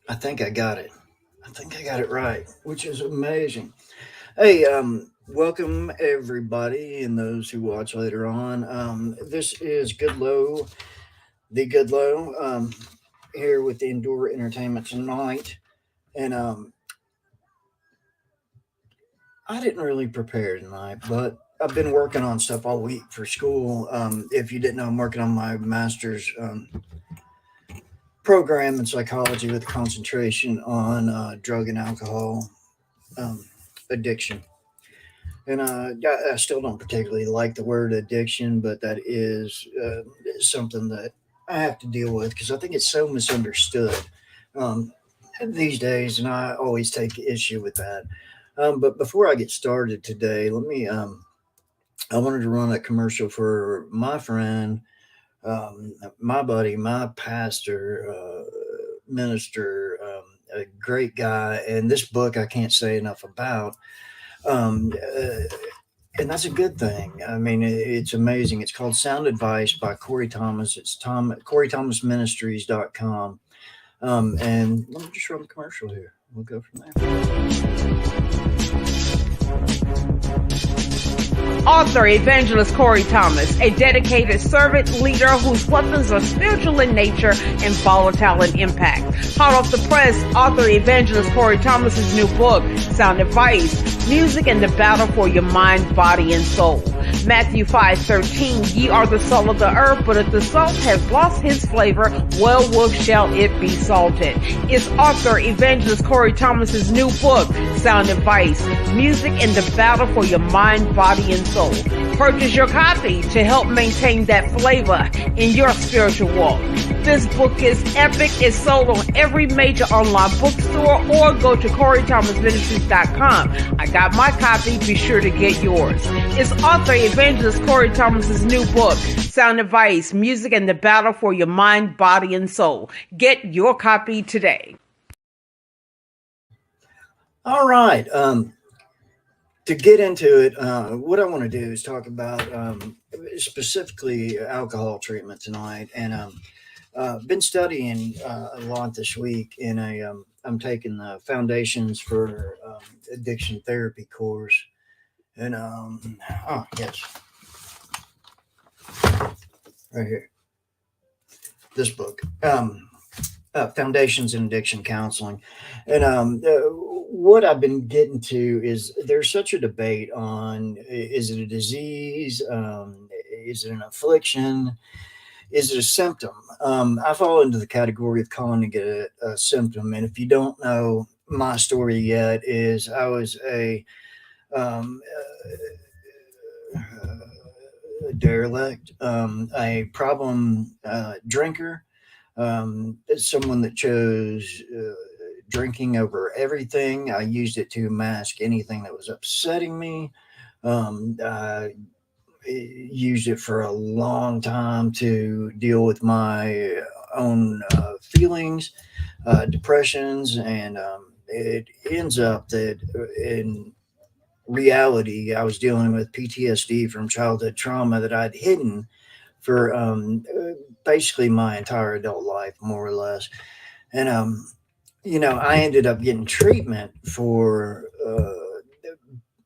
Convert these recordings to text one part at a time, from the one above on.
I think I got it. I think I got it right, which is amazing. Hey, welcome everybody and those who watch later on. This is Good Low, the Good Low, here with the Endure Entertainment tonight. And I didn't really prepare tonight, but I've been working on stuff all week for school. If you didn't know, I'm working on my master's program in psychology with a concentration on drug and alcohol um, addiction. And I still don't particularly like the word addiction, but that is something that I have to deal with because I think it's so misunderstood um, these days, and I always take issue with that. But before I get started today, I wanted to run a commercial for my friend, my buddy, my pastor, minister, a great guy. And this book I can't say enough about. Um, uh, and that's a good thing. I mean, it's amazing. It's called Sound Advice by Corey Thomas. It's CoreyThomasMinistries.com. And let me just run the commercial here. We'll go from Author Evangelist Corey Thomas, a dedicated servant leader whose weapons are spiritual in nature and volatile in impact. Hot off the press, author Evangelist Corey Thomas's new book, Sound Advice, Music and the Battle for Your Mind, Body, and Soul. Matthew 5:13, ye are the salt of the earth, but if the salt has lost his flavor, wherewith shall it be salted? It's author Evangelist Corey Thomas's new book, Sound Advice, Music and the Battle for Your Mind, Body, and Soul. Purchase your copy to help maintain that flavor in your spiritual walk. This book is epic. It's sold on every major online bookstore or go to CoreyThomasMinistries.com. I got my copy. Be sure to get yours. It's author Evangelist Corey Thomas's new book, Sound Advice, Music and the Battle for Your Mind, Body, and Soul. Get your copy today. All right. To get into it, what I want to do is talk about specifically alcohol treatment tonight. And been studying a lot this week I'm taking the Foundations for Addiction Therapy course. And, oh, yes, right here, this book. Foundations in Addiction Counseling. And what I've been getting to is there's such a debate on is it a disease? Is it an affliction? Is it a symptom? I fall into the category of calling it a symptom. And if you don't know my story yet, is I was um, derelict, a problem drinker, someone that chose drinking over everything. I used it to mask anything that was upsetting me. I used it for a long time to deal with my own feelings, depressions, and it ends up that in reality, I was dealing with PTSD from childhood trauma that I'd hidden for basically my entire adult life, more or less. And I ended up getting treatment for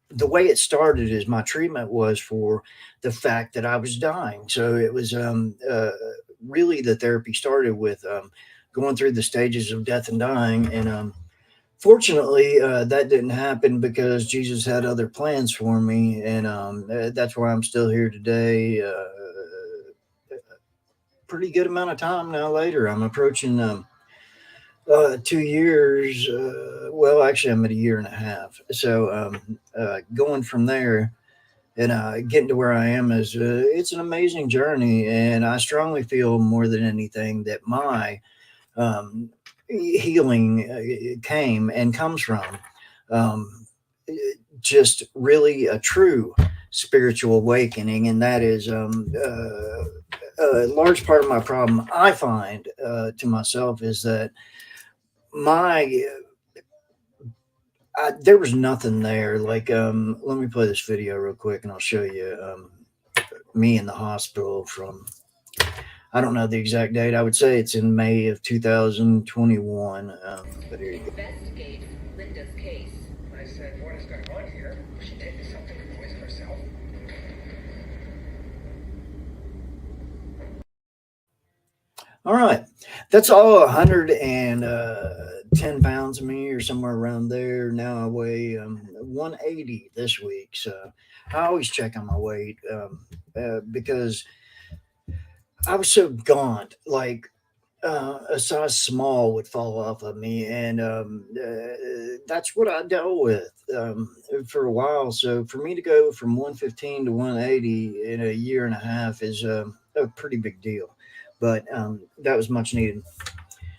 the way it started. Is my treatment was for the fact that I was dying. So it was really the therapy started with going through the stages of death and dying, and fortunately, that didn't happen because Jesus had other plans for me, and that's why I'm still here today. Pretty good amount of time now later. I'm approaching 2 years. Well, actually, I'm at a year and a half. So going from there and getting to where I am is it's an amazing journey, and I strongly feel more than anything that my um, healing came and comes from um, just really a true spiritual awakening, and that is a large part of my problem. I find to myself is that my there was nothing there. Like, let me play this video real quick, and I'll show you me in the hospital from I don't know the exact date. I would say it's in May of 2021. But here you go. Investigate Linda's case. I said, what is going on here? Was she taking something to poison herself? All right. That's all 110 pounds of me or somewhere around there. Now I weigh 180 this week. So I always check on my weight because I was so gaunt. Like a size small would fall off of me. And that's what I dealt with for a while. So for me to go from 115 to 180 in a year and a half is a pretty big deal. But that was much needed.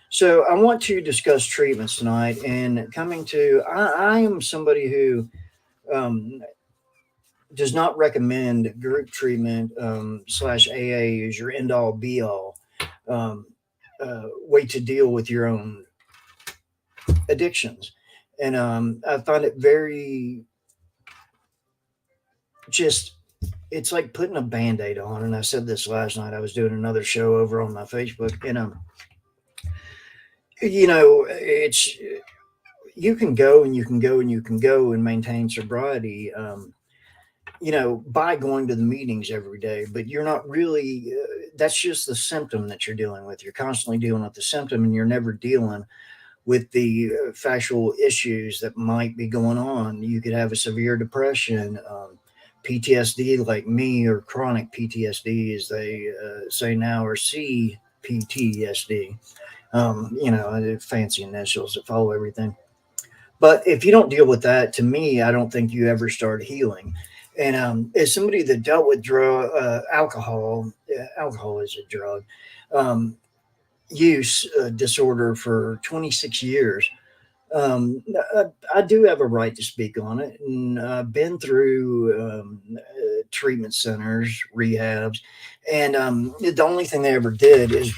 So I want to discuss treatments tonight. And I am somebody who um, does not recommend group treatment slash AA as your end all be all um, way to deal with your own addictions. And I find it very just, it's like putting a band aid on. And I said this last night. I was doing another show over on my Facebook. And, it's, you can go and you can go and you can go and maintain sobriety. By going to the meetings every day, but you're not really, that's just the symptom that you're dealing with. You're constantly dealing with the symptom and you're never dealing with the factual issues that might be going on. You could have a severe depression, PTSD like me, or chronic PTSD, as they say now, or CPTSD, fancy initials that follow everything. But if you don't deal with that, to me, I don't think you ever start healing. And as somebody that dealt with alcohol is a drug use disorder for 26 years, I do have a right to speak on it. And I've been through treatment centers, rehabs, and the only thing they ever did is,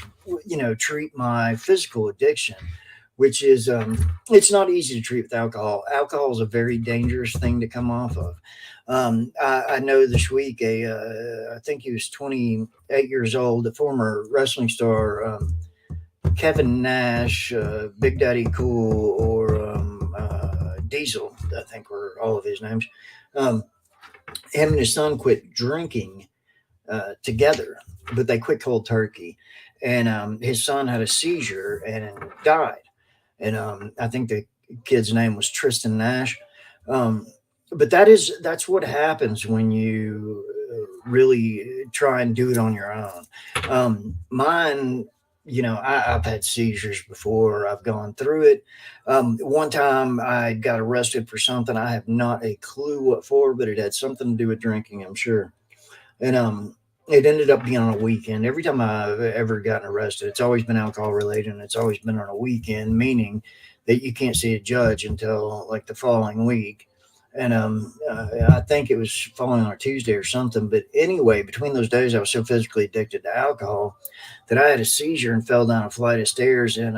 treat my physical addiction, which is it's not easy to treat with alcohol. Alcohol is a very dangerous thing to come off of. I know this week I think he was 28 years old, the former wrestling star Kevin Nash, Big Daddy Cool, or Diesel, I think were all of his names. Him and his son quit drinking together, but they quit cold turkey. And his son had a seizure and died. And I think the kid's name was Tristan Nash. But that's what happens when you really try and do it on your own. Mine, I've had seizures before. I've gone through it. One time I got arrested for something. I have not a clue what for, but it had something to do with drinking, I'm sure. And it ended up being on a weekend. Every time I've ever gotten arrested, it's always been alcohol related, and it's always been on a weekend, meaning that you can't see a judge until like the following week. And I think it was falling on a Tuesday or something. But anyway, between those days, I was so physically addicted to alcohol that I had a seizure and fell down a flight of stairs in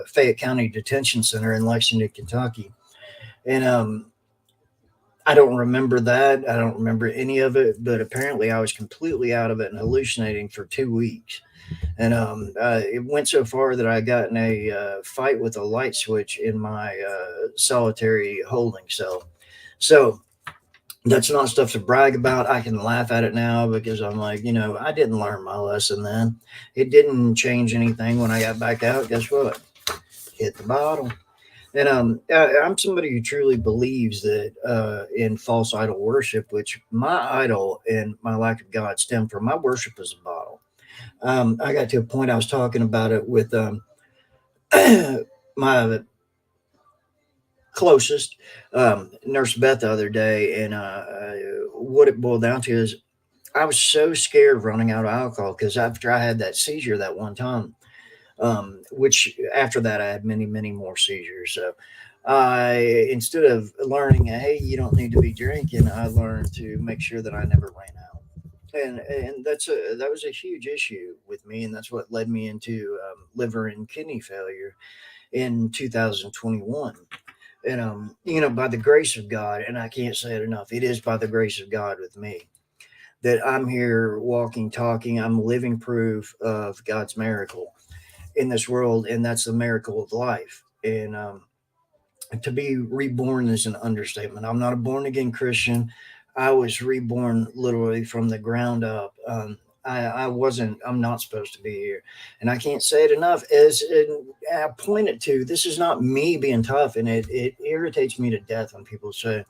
Fayette County Detention Center in Lexington, Kentucky. And I don't remember that. I don't remember any of it. But apparently, I was completely out of it and hallucinating for 2 weeks. And it went so far that I got in a fight with a light switch in my solitary holding cell. So that's not stuff to brag about. I can laugh at it now because I'm like, I didn't learn my lesson then. It didn't change anything when I got back out. Guess what? Hit the bottle. And I'm somebody who truly believes that in false idol worship, which my idol and my lack of God stem from. My worship is a bottle. I got to a point I was talking about it with my closest Nurse Beth the other day, and what it boiled down to is I was so scared of running out of alcohol because after I had that seizure that one time, which after that I had many, many more seizures. So I, instead of learning, hey, you don't need to be drinking, I learned to make sure that I never ran out. And that was a huge issue with me, and that's what led me into liver and kidney failure in 2021. And by the grace of God, and I can't say it enough, it is by the grace of God with me. that I'm here walking, talking. I'm living proof of God's miracle in this world, and that's the miracle of life. And to be reborn is an understatement. I'm not a born again Christian. I was reborn literally from the ground up. I wasn't, I'm not supposed to be here. And I can't say it enough. As I pointed to, this is not me being tough. And it irritates me to death when people say,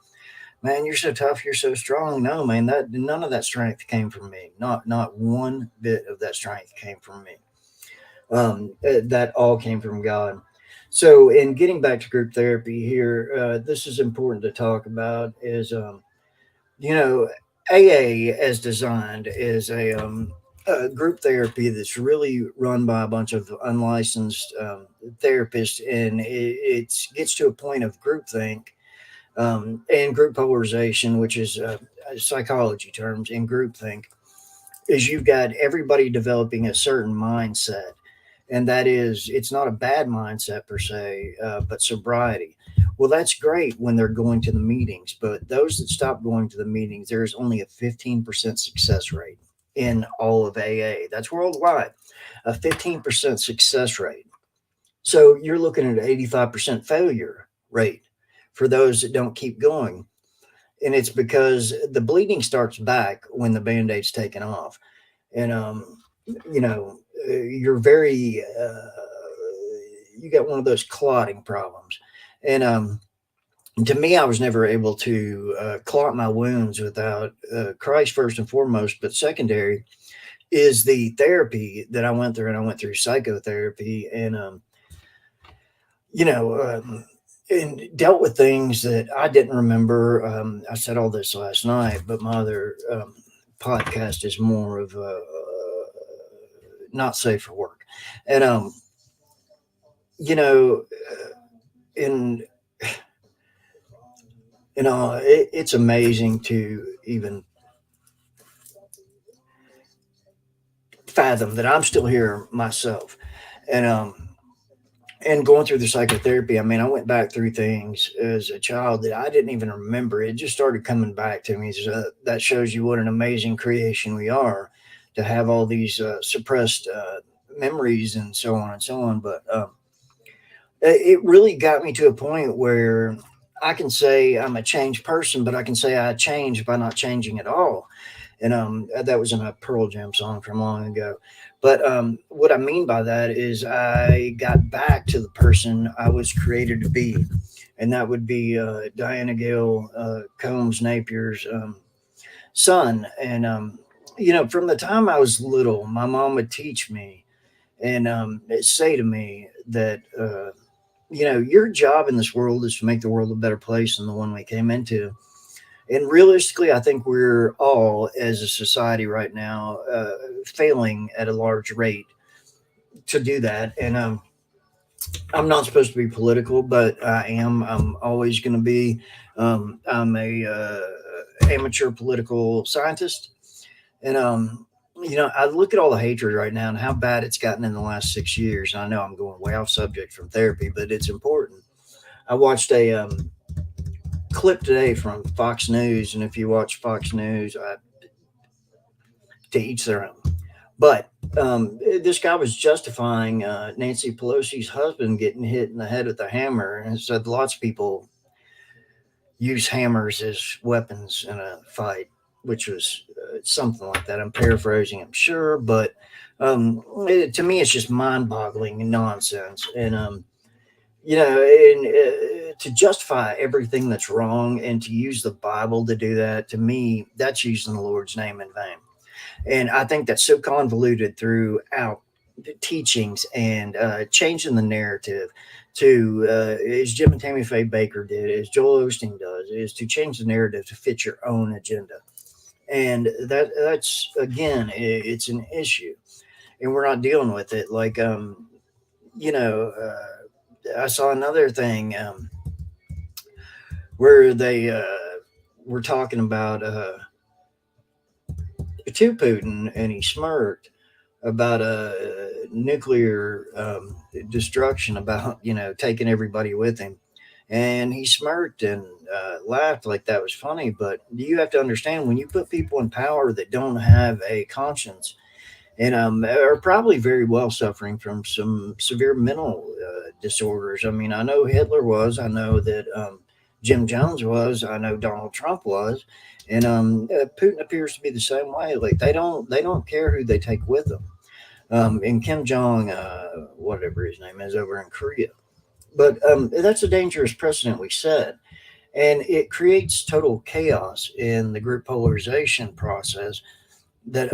man, you're so tough, you're so strong. No, man, that none of that strength came from me. Not one bit of that strength came from me. That all came from God. So, in getting back to group therapy here, this is important to talk about. Is you know, AA as designed is a group therapy that's really run by a bunch of unlicensed therapists, and it gets to a point of groupthink and group polarization, which is psychology terms. In groupthink, is you've got everybody developing a certain mindset, and that is it's not a bad mindset per se, but sobriety. Well, that's great when they're going to the meetings, but those that stop going to the meetings, there's only a 15% success rate in all of AA. That's worldwide, a 15% success rate. So you're looking at an 85% failure rate for those that don't keep going. And it's because the bleeding starts back when the band-aid's taken off. And you know, you're very you got one of those clotting problems. And to me, I was never able to clot my wounds without Christ first and foremost, but secondary is the therapy that I went through. And I went through psychotherapy, and you know, and dealt with things that I didn't remember. I said all this last night, but my other podcast is more of not safe for work. And you know, in it's amazing to even fathom that I'm still here myself. And going through the psychotherapy, I mean, I went back through things as a child that I didn't even remember. It just started coming back to me. So that shows you what an amazing creation we are, to have all these suppressed memories and so on and so on. But it really got me to a point where I can say I'm a changed person, but I can say I changed by not changing at all. And that was in a Pearl Jam song from long ago. But what I mean by that is I got back to the person I was created to be, and that would be Diana Gale Combs Napier's son. And you know, from the time I was little, my mom would teach me and say to me that you know, your job in this world is to make the world a better place than the one we came into. And realistically, I think we're all, as a society right now, failing at a large rate to do that. And I'm not supposed to be political, but I am. I'm always going to be. I'm a amateur political scientist, and you know, I look at all the hatred right now and how bad it's gotten in the last 6 years. And I know I'm going way off subject from therapy, but it's important. I watched a clip today from Fox News, and if you watch Fox News, to each their own. But this guy was justifying Nancy Pelosi's husband getting hit in the head with a hammer, and said lots of people use hammers as weapons in a fight, which was something like that. I'm paraphrasing, I'm sure, but to me, it's just mind-boggling nonsense. And you know, and to justify everything that's wrong and to use the Bible to do that, to me, that's using the Lord's name in vain. And I think that's so convoluted throughout the teachings and changing the narrative to, as Jim and Tammy Faye Baker did, as Joel Osteen does, is to change the narrative to fit your own agenda. And that's, again, it's an issue. And we're not dealing with it. Like, you know, I saw another thing where they were talking about to Putin, and he smirked about nuclear destruction, about, you know, taking everybody with him. And he smirked and laughed like that was funny. But you have to understand, when you put people in power that don't have a conscience and are probably very well suffering from some severe mental disorders. I mean, I know Hitler was, I know that Jim Jones was, I know Donald Trump was, and Putin appears to be the same way. Like they don't care who they take with them. And Kim Jong, whatever his name is, over in Korea. But that's a dangerous precedent we set, and it creates total chaos in the group polarization process that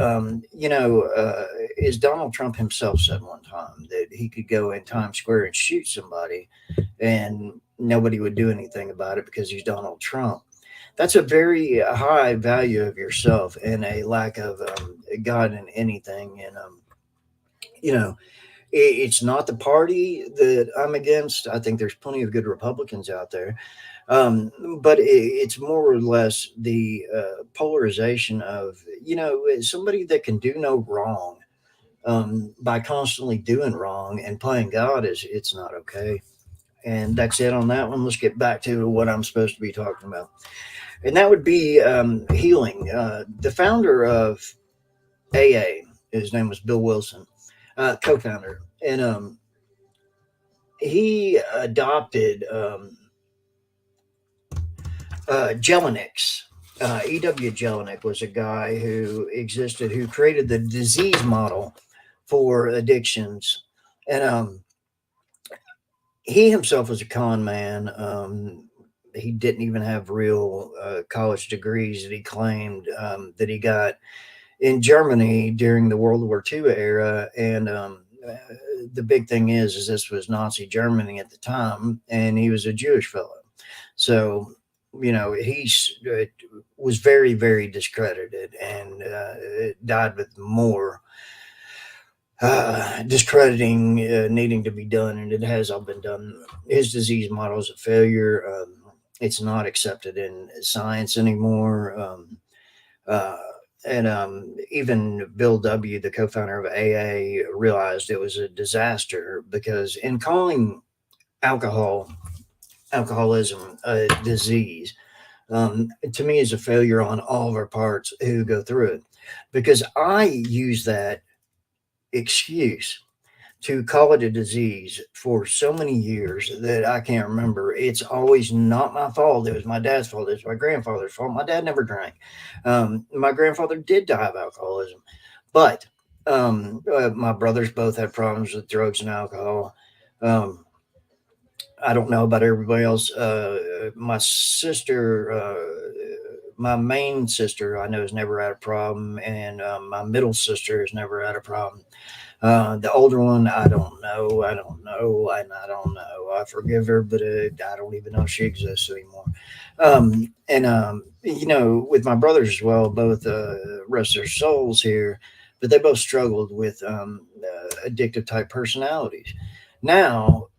is Donald Trump himself said one time that he could go in Times Square and shoot somebody and nobody would do anything about it because he's Donald Trump. That's a very high value of yourself and a lack of God in anything. And it's not the party that I'm against. I think there's plenty of good Republicans out there. But it's more or less the polarization of, somebody that can do no wrong by constantly doing wrong and playing God it's not okay. And that's it on that one. Let's get back to what I'm supposed to be talking about. And that would be healing. The founder of AA, his name was Bill Wilson, co-founder, and he adopted Jelinek. E.W. Jelinek was a guy who existed, who created the disease model for addictions. And he himself was a con man. He didn't even have real college degrees that he claimed that he got in Germany during the World War II era. And the big thing is this was Nazi Germany at the time, and he was a Jewish fellow. So, he was very, very discredited and died with more discrediting needing to be done, and it has all been done. His disease model is a failure. It's not accepted in science anymore. And even Bill W., the co-founder of AA, realized it was a disaster because in calling alcoholism a disease, to me is a failure on all of our parts who go through it. Because I use that excuse to call it a disease for so many years that I can't remember. It's always not my fault. It was my dad's fault. It was my grandfather's fault. My dad never drank. My grandfather did die of alcoholism, but my brothers both had problems with drugs and alcohol. I don't know about everybody else. My sister, my main sister, I know has never had a problem, and my middle sister has never had a problem. The older one, I don't know, and I don't know. I forgive her, but I don't even know if she exists anymore. And with my brothers as well, both rest their souls here, but they both struggled with addictive type personalities. Now,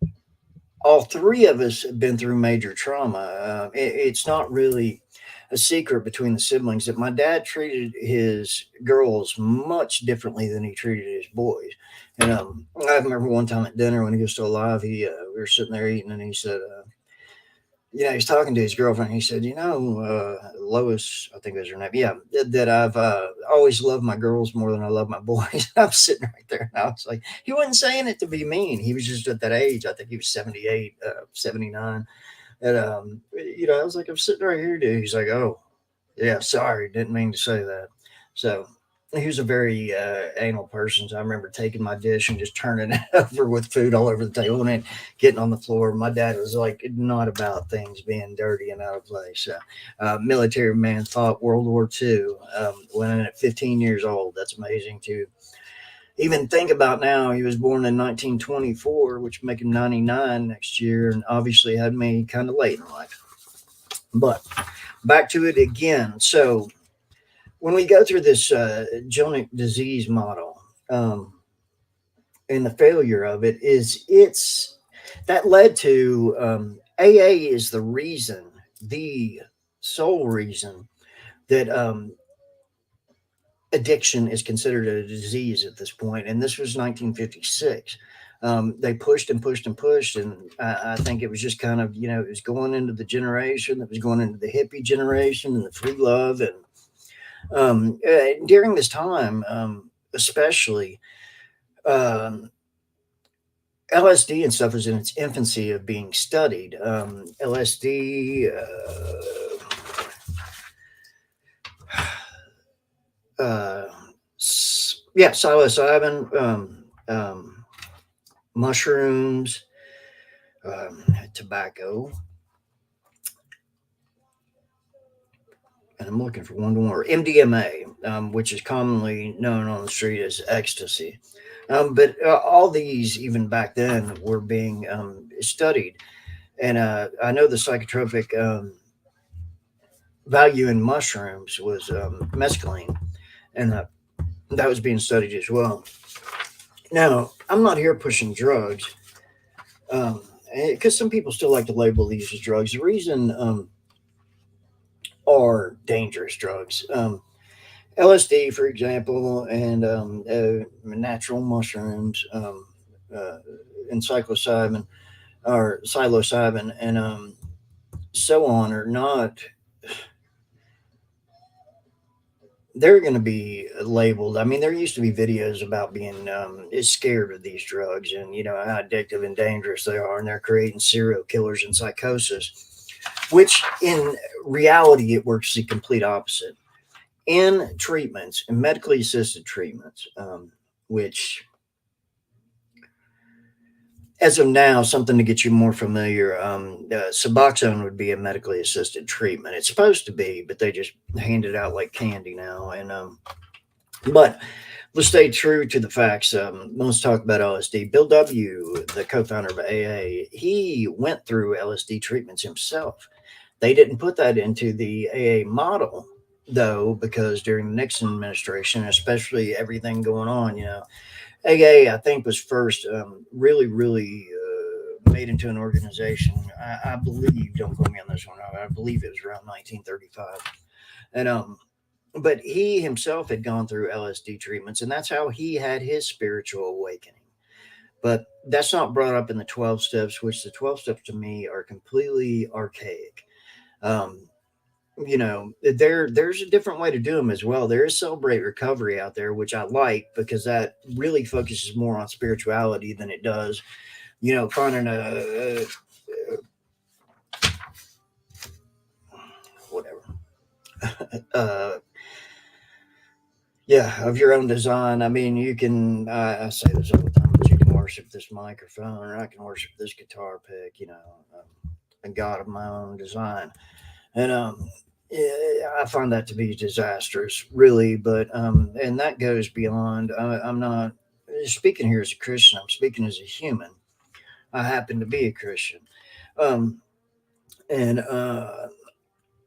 all three of us have been through major trauma. It's not really a secret between the siblings that my dad treated his girls much differently than he treated his boys. And I remember one time at dinner when he was still alive, we were sitting there eating, and he said, he's talking to his girlfriend. He said, Lois, I think was her name. Yeah, that I've always loved my girls more than I love my boys. I'm sitting right there, and I was like, he wasn't saying it to be mean. He was just at that age. I think he was 78, 79. And, I was like, I'm sitting right here, dude. He's like, oh, yeah, sorry. Didn't mean to say that. So he was a very anal person. So I remember taking my dish and just turning it over with food all over the table and then getting on the floor. My dad was like, not about things being dirty and out of place. Military man, fought World War II, went in at 15 years old. That's amazing to even think about now. He was born in 1924, which would make him 99 next year, and obviously had me kind of late in life. But back to it again. So when we go through this Jelinek disease model, and the failure of it it's that led to AA is the sole reason that addiction is considered a disease at this point. And this was 1956. They pushed and pushed and pushed, and I think it was just kind of, it was going into the generation that was going into the hippie generation and the free love, and during this time, especially, um, LSD and stuff was in its infancy of being studied. LSD, uh, yeah, psilocybin, mushrooms, tobacco, and I'm looking for one more, MDMA, which is commonly known on the street as ecstasy. But all these, even back then, were being studied. And I know the psychotropic value in mushrooms was mescaline, and that was being studied as well. Now, I'm not here pushing drugs because some people still like to label these as drugs. The reason are dangerous drugs. LSD, for example, and natural mushrooms, and psilocybin, and so on are not. They're going to be labeled. I mean, there used to be videos about being scared of these drugs, and how addictive and dangerous they are, and they're creating serial killers and psychosis. Which, in reality, it works the complete opposite. In treatments, in medically assisted treatments, which, as of now, something to get you more familiar, Suboxone would be a medically assisted treatment. It's supposed to be, but they just hand it out like candy now. And but let's stay true to the facts. Let's talk about LSD. Bill W., the co-founder of AA, he went through LSD treatments himself. They didn't put that into the AA model, though, because during the Nixon administration, especially everything going on, AA, I think, was first really, really made into an organization. I believe, don't quote me on this one, I believe it was around 1935. And but he himself had gone through LSD treatments, and that's how he had his spiritual awakening. But that's not brought up in the 12 steps, which the 12 steps to me are completely archaic. Um, there's a different way to do them as well. There is Celebrate Recovery out there, which I like because that really focuses more on spirituality than it does, finding a whatever, of your own design. I mean, you can, I say this all the time, but you can worship this microphone, or I can worship this guitar pick, a God of my own design. And yeah, I find that to be disastrous, really. But and that goes beyond. I'm not speaking here as a Christian. I'm speaking as a human. I happen to be a Christian, and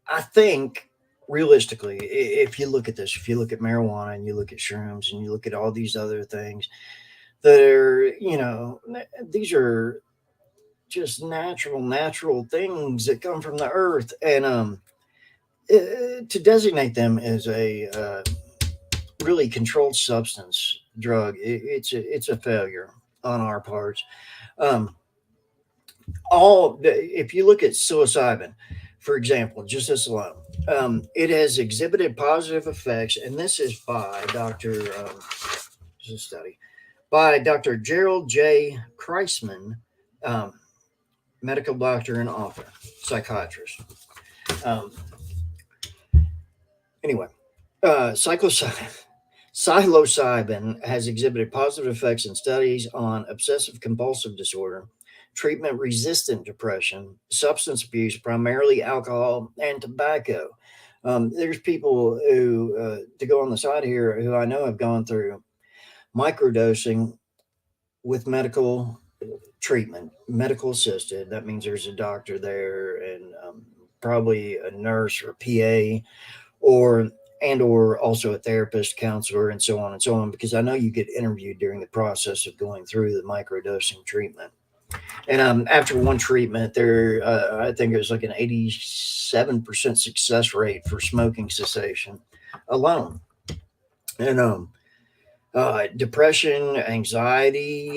I think realistically, if you look at this, if you look at marijuana and you look at shrooms and you look at all these other things that are, these are just natural things that come from the earth, and to designate them as a really controlled substance drug, it's a failure on our parts. If you look at psilocybin, for example, just this alone, it has exhibited positive effects, and this is by this is a study by Dr. Gerald J. Kreisman, medical doctor and author, psychiatrist. Anyway, psilocybin has exhibited positive effects in studies on obsessive compulsive disorder, treatment-resistant depression, substance abuse, primarily alcohol and tobacco. There's people who, to go on the side here, who I know have gone through microdosing with medical treatment, medical assisted. That means there's a doctor there and probably a nurse or a PA, or also a therapist, counselor, and so on, because I know you get interviewed during the process of going through the microdosing treatment. And after one treatment, I think it was like an 87% success rate for smoking cessation alone. And Depression, anxiety,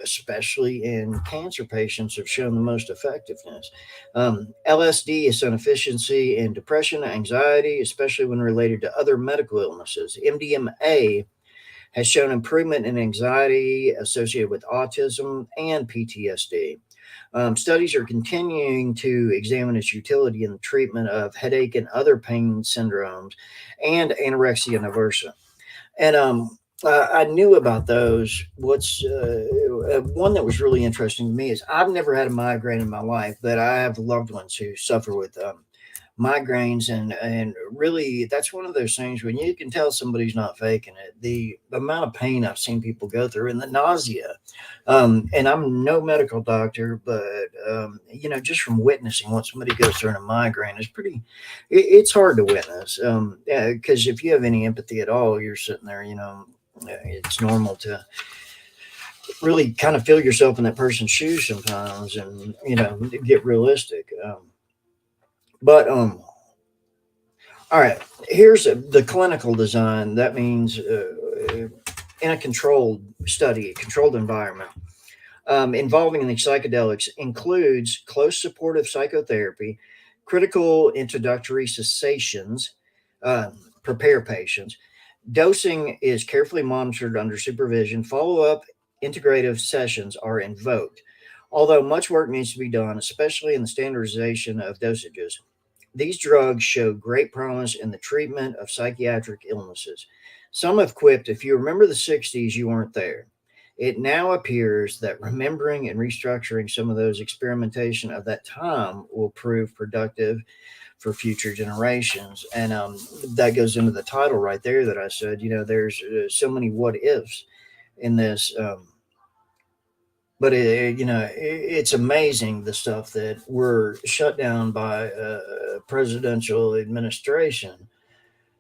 especially in cancer patients, have shown the most effectiveness. LSD has shown efficiency in depression, anxiety, especially when related to other medical illnesses. MDMA has shown improvement in anxiety associated with autism and PTSD. Studies are continuing to examine its utility in the treatment of headache and other pain syndromes and anorexia nervosa. And I knew about those. What's one that was really interesting to me is I've never had a migraine in my life, but I have loved ones who suffer with migraines, and really that's one of those things when you can tell somebody's not faking it. The amount of pain I've seen people go through and the nausea, and I'm no medical doctor, but just from witnessing what somebody goes through in a migraine is pretty. It's hard to witness, because if you have any empathy at all, you're sitting there, it's normal to really kind of feel yourself in that person's shoes sometimes, and get realistic. But all right, here's the clinical design. That means in a controlled study, controlled environment, involving the psychedelics includes close supportive psychotherapy, critical introductory cessations, prepare patients. Dosing is carefully monitored under supervision. Follow up integrative sessions are invoked. Although much work needs to be done, especially in the standardization of dosages, these drugs show great promise in the treatment of psychiatric illnesses. Some have quipped, if you remember the 60s, you weren't there. It now appears that remembering and restructuring some of those experimentation of that time will prove productive for future generations. And that goes into the title right there that I said, there's so many what ifs in this. But it's amazing the stuff that were shut down by a presidential administration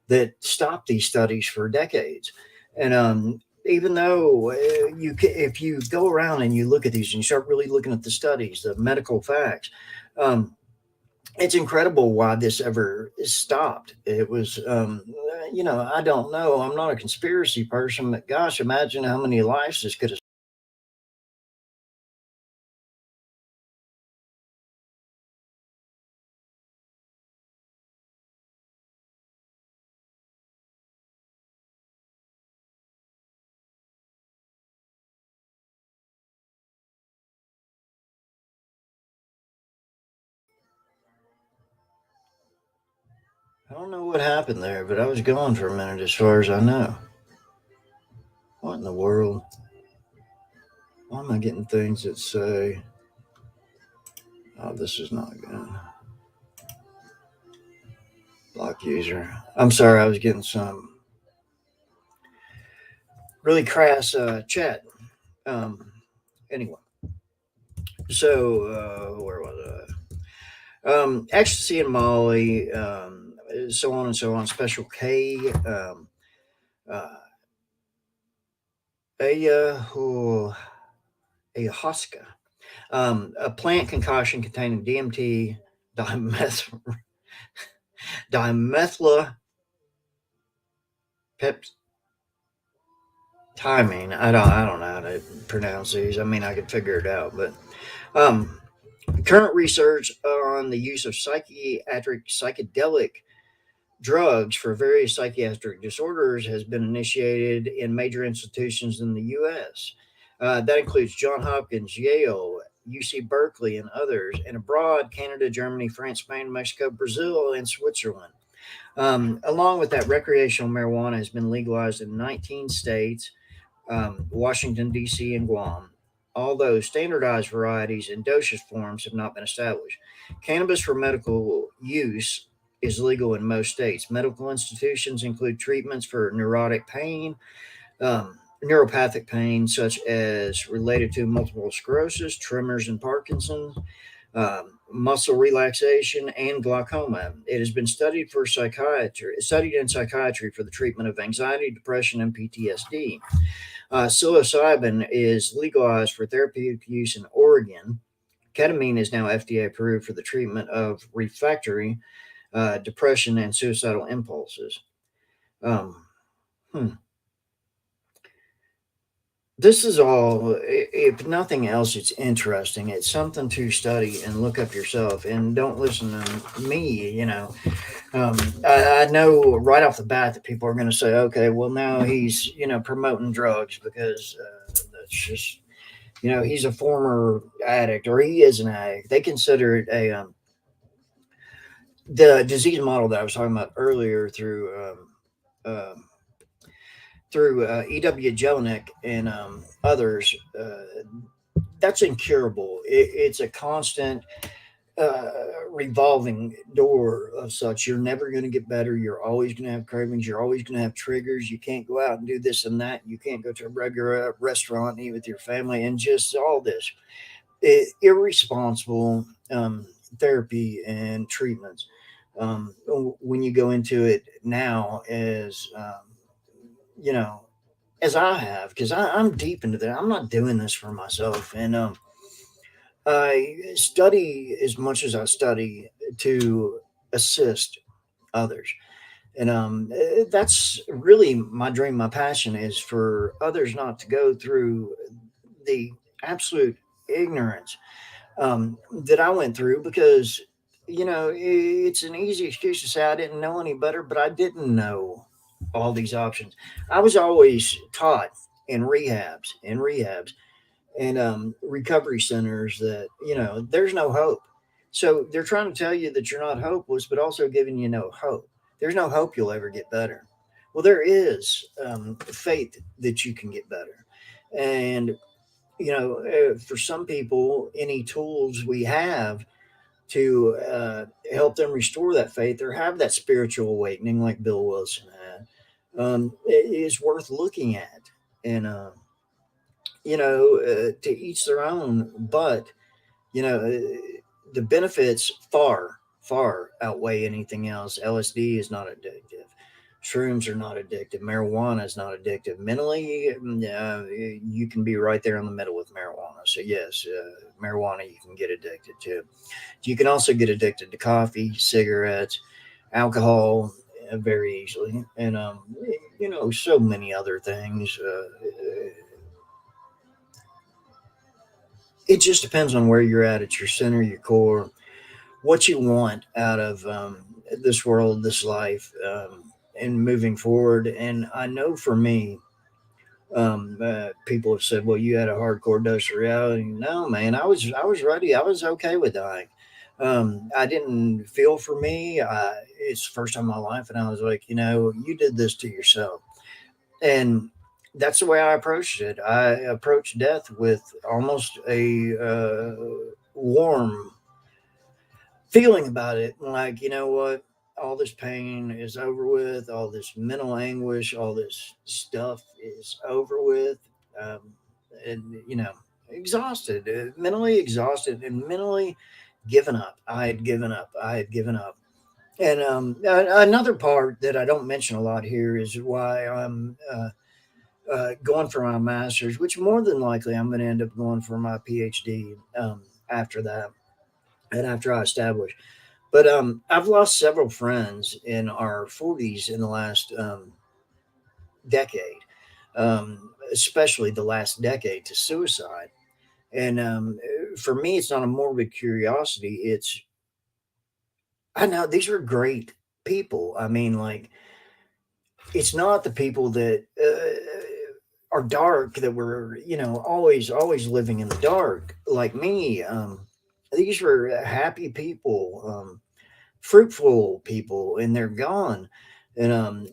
that stopped these studies for decades. And even though if you go around and you look at these and you start really looking at the studies, the medical facts, it's incredible why this ever stopped. It was, I don't know. I'm not a conspiracy person, but gosh, imagine how many lives this could have. I don't know what happened there, but I was gone for a minute as far as I know. What in the world? Why am I getting things that say, oh, this is not good? Block user. I'm sorry, I was getting some really crass chat. Anyway, so where was I? Ecstasy and Molly, so on and so on. Special K, uh, oh, ayahuasca, a plant concoction containing DMT, dimeth- dimethylpeptidine. I don't know how to pronounce these. I mean, I could figure it out, but um, current research on the use of psychedelic drugs for various psychiatric disorders has been initiated in major institutions in the U.S. That includes Johns Hopkins, Yale, UC Berkeley, and others, and abroad, Canada, Germany, France, Spain, Mexico, Brazil, and Switzerland. Along with that, recreational marijuana has been legalized in 19 states, Washington, D.C., and Guam, although standardized varieties and dosage forms have not been established. Cannabis for medical use is legal in most states. Medical institutions include treatments for neurotic pain, neuropathic pain, such as related to multiple sclerosis, tremors, and Parkinson's, muscle relaxation, and glaucoma. It has been studied in psychiatry for the treatment of anxiety, depression, and PTSD. Psilocybin is legalized for therapeutic use in Oregon. Ketamine is now FDA approved for the treatment of refractory depression and suicidal impulses. Um, hmm. This is all, if nothing else, it's interesting. It's something to study and look up yourself, and don't listen to me. I know right off the bat that people are going to say, okay, well, now he's, promoting drugs because that's just, he's a former addict or he is an addict. They consider it the disease model that I was talking about earlier through E.W. Jelinek and others. That's incurable. It's a constant uh, revolving door of such. You're never going to get better. You're always going to have cravings. You're always going to have triggers. You can't go out and do this and that. You can't go to a regular restaurant and eat with your family and just all this irresponsible therapy and treatments. When you go into it now you know, as I have, because I'm deep into that. I'm not doing this for myself. And I study as much as I study to assist others. And that's really my dream. My passion is for others not to go through the absolute ignorance that I went through because, it's an easy excuse to say I didn't know any better, but I didn't know all these options. I was always taught in rehabs and recovery centers that there's no hope. So they're trying to tell you that you're not hopeless, but also giving you no hope. There's no hope you'll ever get better. Well, there is faith that you can get better, and for some people, any tools we have to help them restore that faith or have that spiritual awakening, like Bill Wilson had, is worth looking at. And to each their own, but the benefits far outweigh anything else. LSD is not addictive. Shrooms are not addictive. Marijuana is not addictive. Mentally, you can be right there in the middle with marijuana. So yes, marijuana you can get addicted to. You can also get addicted to coffee, cigarettes, alcohol, very easily, and so many other things. It just depends on where you're at your center, your core, what you want out of this world, this life, and moving forward. And I know for me, people have said, "Well, you had a hardcore dose of reality." No, man, I was ready. I was okay with dying. I didn't feel for me. It's the first time in my life, and I was like, you did this to yourself, and that's the way I approached it. I approached death with almost a warm feeling about it. Like, you know what? All this pain is over with. All this mental anguish, all this stuff is over with. Um, and, exhausted, mentally exhausted, and mentally given up. I had given up. I had given up. And another part that I don't mention a lot here is why I'm going for my master's, which more than likely I'm going to end up going for my PhD after that and after I establish. But I've lost several friends in our 40s in the last decade, especially the last decade to suicide. And for me, it's not a morbid curiosity. I know these are great people. I mean, like, it's not the people that are dark that were, always living in the dark like me. These were happy people, fruitful people, and they're gone. And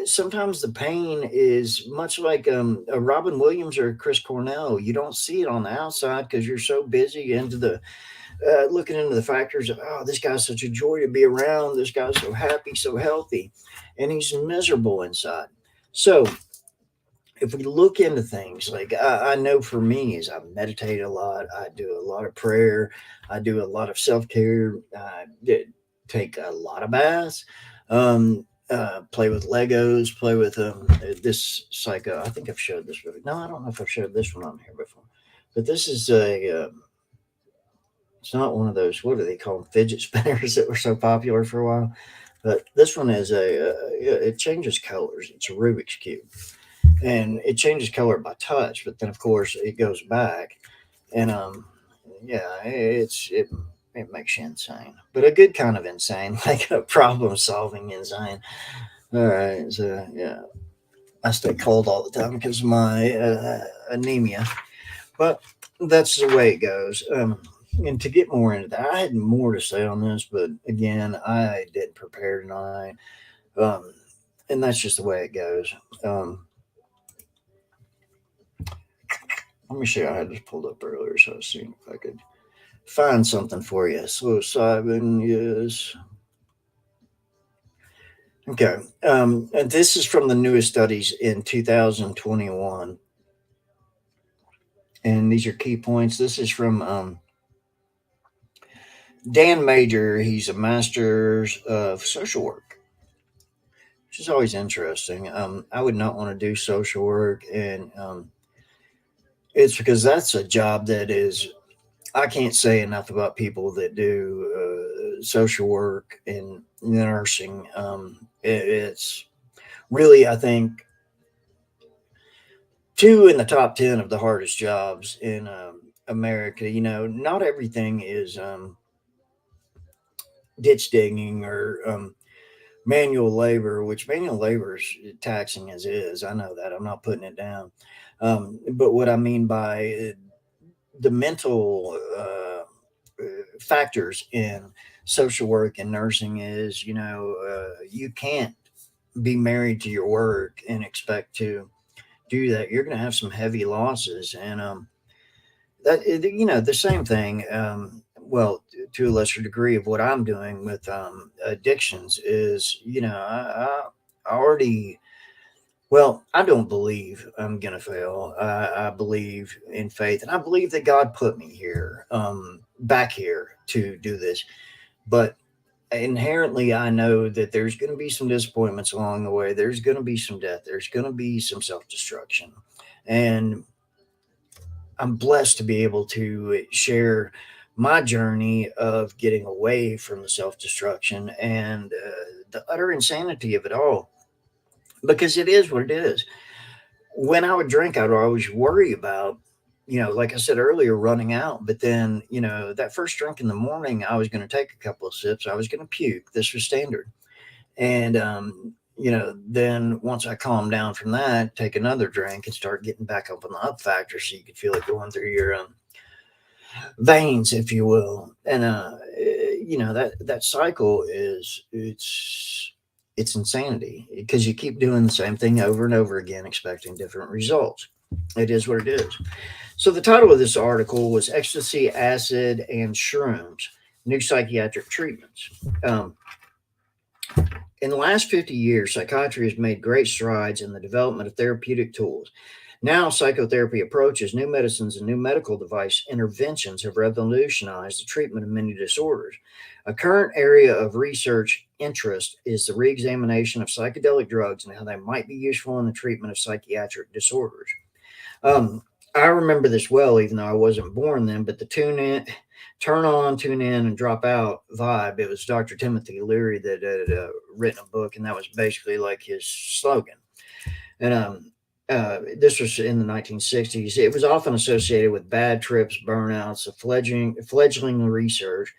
sometimes the pain is much like a Robin Williams or a Chris Cornell. You don't see it on the outside because you're so busy into the looking into the factors of, oh, this guy's such a joy to be around. This guy's so happy, so healthy, and he's miserable inside. So if we look into things, like I know for me, is I meditate a lot. I do a lot of prayer. I do a lot of self care. I take a lot of baths. Play with Legos. Play with this psycho. I think I've showed this. No, I don't know if I've showed this one on here before. But this is a. It's not one of those. What do they call them? Fidget spinners that were so popular for a while. But this one is it changes colors. It's a Rubik's cube, and it changes color by touch, but then of course it goes back, and yeah, it makes you insane, but a good kind of insane, like a problem solving insane. All right, so yeah, I stay cold all the time because of my anemia, but that's the way it goes. And to get more into that, I had more to say on this, but again, I didn't prepare tonight. Um, and that's just the way it goes. Let me see. I had this pulled up earlier, so I was seeing if I could find something for you. Psilocybin is okay. And this is from the newest studies in 2021, and these are key points. This is from Dan Major. He's a master's of social work, which is always interesting. I would not want to do social work, and it's because that's a job that is. I can't say enough about people that do social work and nursing. It's really, I think, two in the top 10 of the hardest jobs in America. You know, not everything is ditch digging or manual labor, which manual labor is taxing as is. I know that. I'm not putting it down. But what I mean by the mental factors in social work and nursing is, you know, you can't be married to your work and expect to do that. You're going to have some heavy losses, and you know, the same thing. Well, to a lesser degree of what I'm doing with addictions is, you know, I already. Well, I don't believe I'm gonna fail. I believe in faith, and I believe that God put me here, back here to do this. But inherently, I know that there's going to be some disappointments along the way. There's going to be some death. There's going to be some self destruction, and I'm blessed to be able to share my journey of getting away from the self destruction and the utter insanity of it all, because it is what it is. When I would drink, I would always worry about, you know, like I said earlier, running out. But then, you know, that first drink in the morning, I was going to take a couple of sips. I was going to puke. This was standard. And, you know, then once I calmed down from that, take another drink and start getting back up on the up factor so you could feel it going through your veins, if you will. And, you know, that cycle is, it's insanity because you keep doing the same thing over and over again, expecting different results. It is what it is. So the title of this article was Ecstasy, Acid, and Shrooms, New Psychiatric Treatments. In the last 50 years, psychiatry has made great strides in the development of therapeutic tools. Now, psychotherapy approaches, new medicines, and new medical device interventions have revolutionized the treatment of many disorders. A current area of research interest is the reexamination of psychedelic drugs and how they might be useful in the treatment of psychiatric disorders. I remember this well, even though I wasn't born then, but the turn on, tune in, and drop out vibe. It was Dr. Timothy Leary that had written a book, and that was basically like his slogan. And this was in the 1960s. It was often associated with bad trips, burnouts, fledgling research,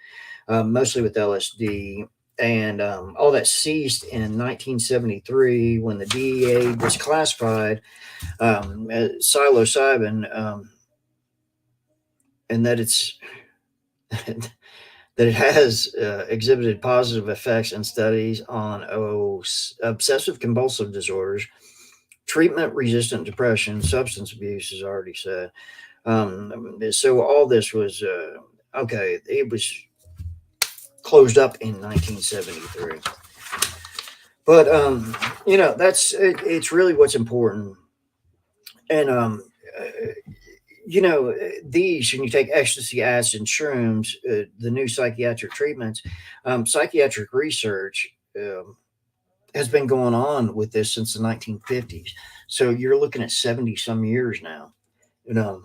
mostly with LSD. And all that ceased in 1973 when the DEA disclassified psilocybin, and that that it has exhibited positive effects in studies on obsessive compulsive disorders, treatment resistant depression, substance abuse, as I already said. So all this was okay. It was closed up in 1973. But you know, it's really what's important. And you know, these, when you take ecstasy, acid, and shrooms, the new psychiatric treatments, psychiatric research has been going on with this since the 1950s. So you're looking at 70 some years now. You know,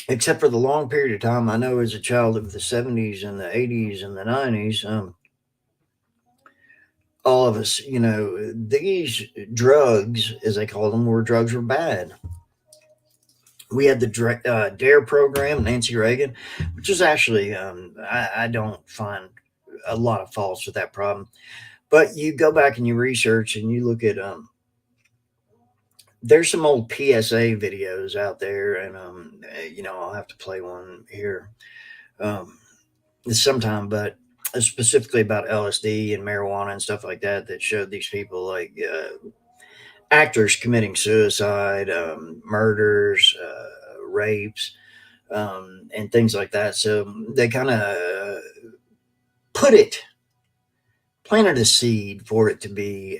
except for the long period of time I know as a child of the 70s and the 80s and the 90s, all of us, these drugs, as they call them, drugs were bad. We had the DARE program, Nancy Reagan, which is actually, I don't find a lot of faults with that problem. But you go back and you research and you look at, there's some old PSA videos out there, and, I'll have to play one here sometime, but specifically about LSD and marijuana and stuff like that, that showed these people like actors committing suicide, murders, rapes, and things like that. So they kind of planted a seed for it to be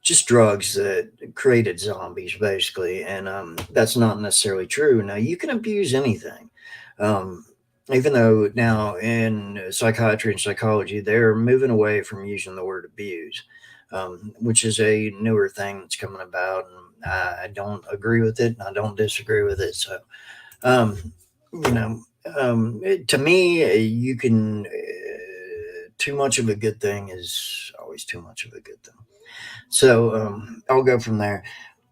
just drugs that created zombies, basically. And that's not necessarily true. Now, you can abuse anything. Even though now in psychiatry and psychology, they're moving away from using the word abuse, which is a newer thing that's coming about. And I don't agree with it, and I don't disagree with it. So, to me, you can, too much of a good thing is always too much of a good thing. So I'll go from there.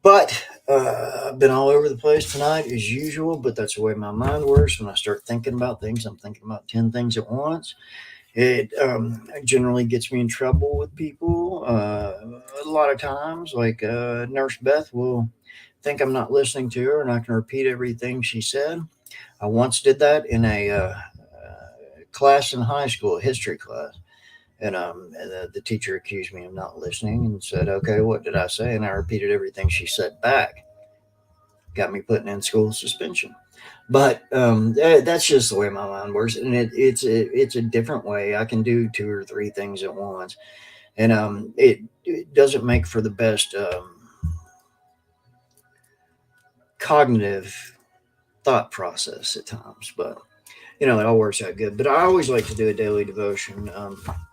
But I've been all over the place tonight as usual, but that's the way my mind works. When I start thinking about things, I'm thinking about 10 things at once. It generally gets me in trouble with people a lot of times. Like Nurse Beth will think I'm not listening to her and I can repeat everything she said. I once did that in a class in high school, a history class. And the teacher accused me of not listening and said, "Okay, what did I say?" And I repeated everything she said back. Got me put in school suspension. But that's just the way my mind works, and it's a different way. I can do 2 or 3 things at once, and it doesn't make for the best cognitive thought process at times, but it all works out good. But I always like to do a daily devotion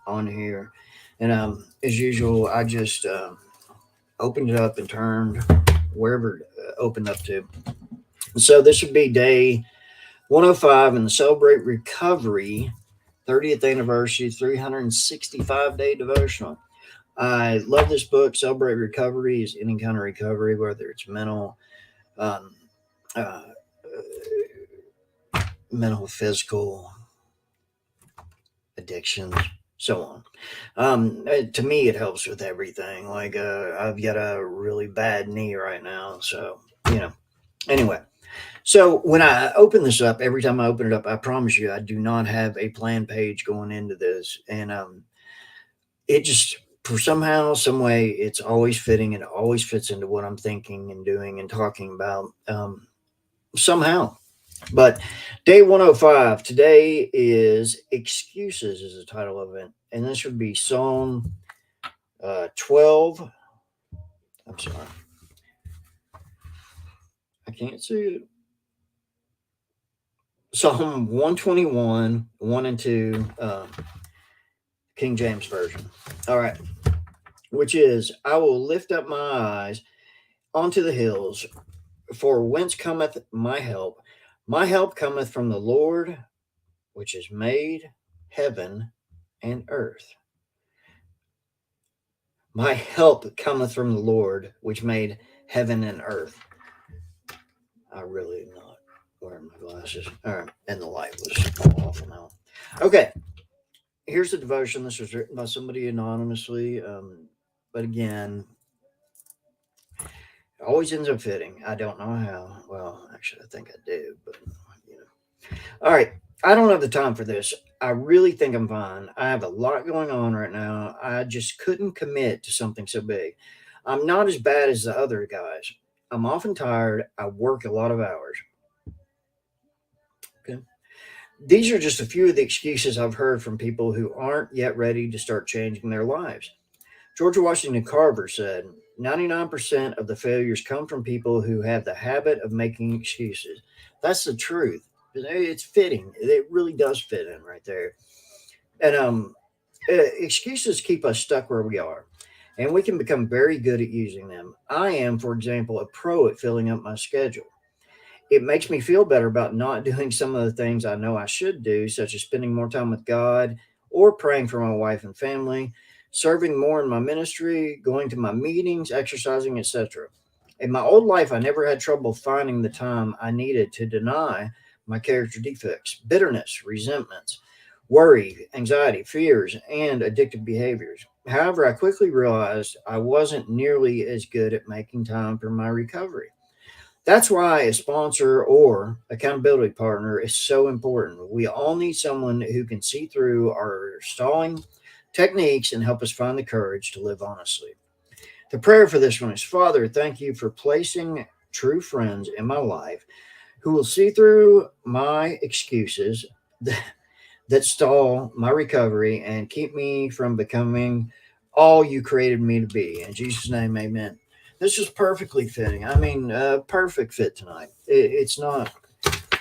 on here, and as usual, I just opened it up and turned wherever it opened up to. So this would be day 105 in the Celebrate Recovery 30th anniversary 365-day devotional. I love this book. Celebrate Recovery is any kind of recovery, whether it's mental, physical, addictions, so on. To me, it helps with everything. Like I've got a really bad knee right now, so anyway. So when I open this up, every time I open it up, I promise you I do not have a plan page going into this, and it just, for somehow, some way, it's always fitting, and it always fits into what I'm thinking and doing and talking about somehow. But day 105 today is Excuses is the title of it. And this would be Psalm 12. I'm sorry. I can't see it. Psalm 121, 1 and 2, King James Version. All right. Which is, I will lift up my eyes onto the hills, for whence cometh my help? My help cometh from the Lord, which has made heaven and earth. My help cometh from the Lord, which made heaven and earth. I really am not wearing my glasses. All right. And the light was awful now. Okay. Here's the devotion. This was written by somebody anonymously. But again, it always ends up fitting. I don't know how. Well, actually, I think I do, but All right. I don't have the time for this. I really think I'm fine. I have a lot going on right now. I just couldn't commit to something so big. I'm not as bad as the other guys. I'm often tired. I work a lot of hours. Okay. These are just a few of the excuses I've heard from people who aren't yet ready to start changing their lives. George Washington Carver said, 99% of the failures come from people who have the habit of making excuses. That's the truth. It's fitting. It really does fit in right there. And excuses keep us stuck where we are, and we can become very good at using them. I am, for example, a pro at filling up my schedule. It makes me feel better about not doing some of the things I know I should do, such as spending more time with God or praying for my wife and family, serving more in my ministry, going to my meetings, exercising, etc. In my old life, I never had trouble finding the time I needed to deny my character defects, bitterness, resentments, worry, anxiety, fears, and addictive behaviors. However, I quickly realized I wasn't nearly as good at making time for my recovery. That's why a sponsor or accountability partner is so important. We all need someone who can see through our stalling techniques and help us find the courage to live honestly. The prayer for this one is, Father, thank you for placing true friends in my life who will see through my excuses that stall my recovery and keep me from becoming all you created me to be. In Jesus' name, amen. This is perfectly fitting. I mean, perfect fit tonight. It's not,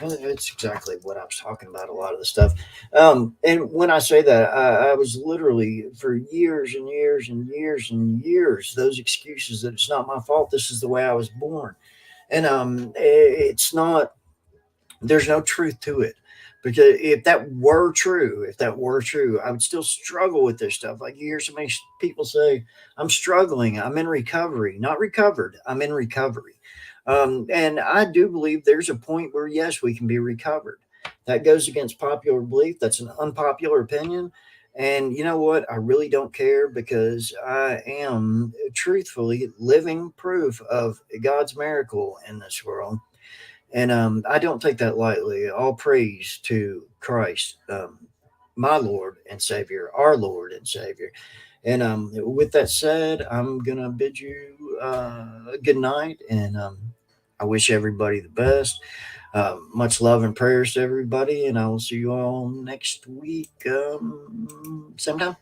it's exactly what I was talking about, a lot of the stuff. And when I say that, I was literally for years and years and years and years, those excuses that it's not my fault. This is the way I was born. And it's not, there's no truth to it, because if that were true, I would still struggle with this stuff. Like, you hear so many people say, I'm struggling, I'm in recovery, not recovered, I'm in recovery. And I do believe there's a point where, yes, we can be recovered. That goes against popular belief. That's an unpopular opinion. And you know what? I really don't care, because I am truthfully living proof of God's miracle in this world. And I don't take that lightly. All praise to Christ, my Lord and Savior, our Lord and Savior. And with that said, I'm going to bid you good night. And I wish everybody the best. Much love and prayers to everybody. And I will see you all next week, same time.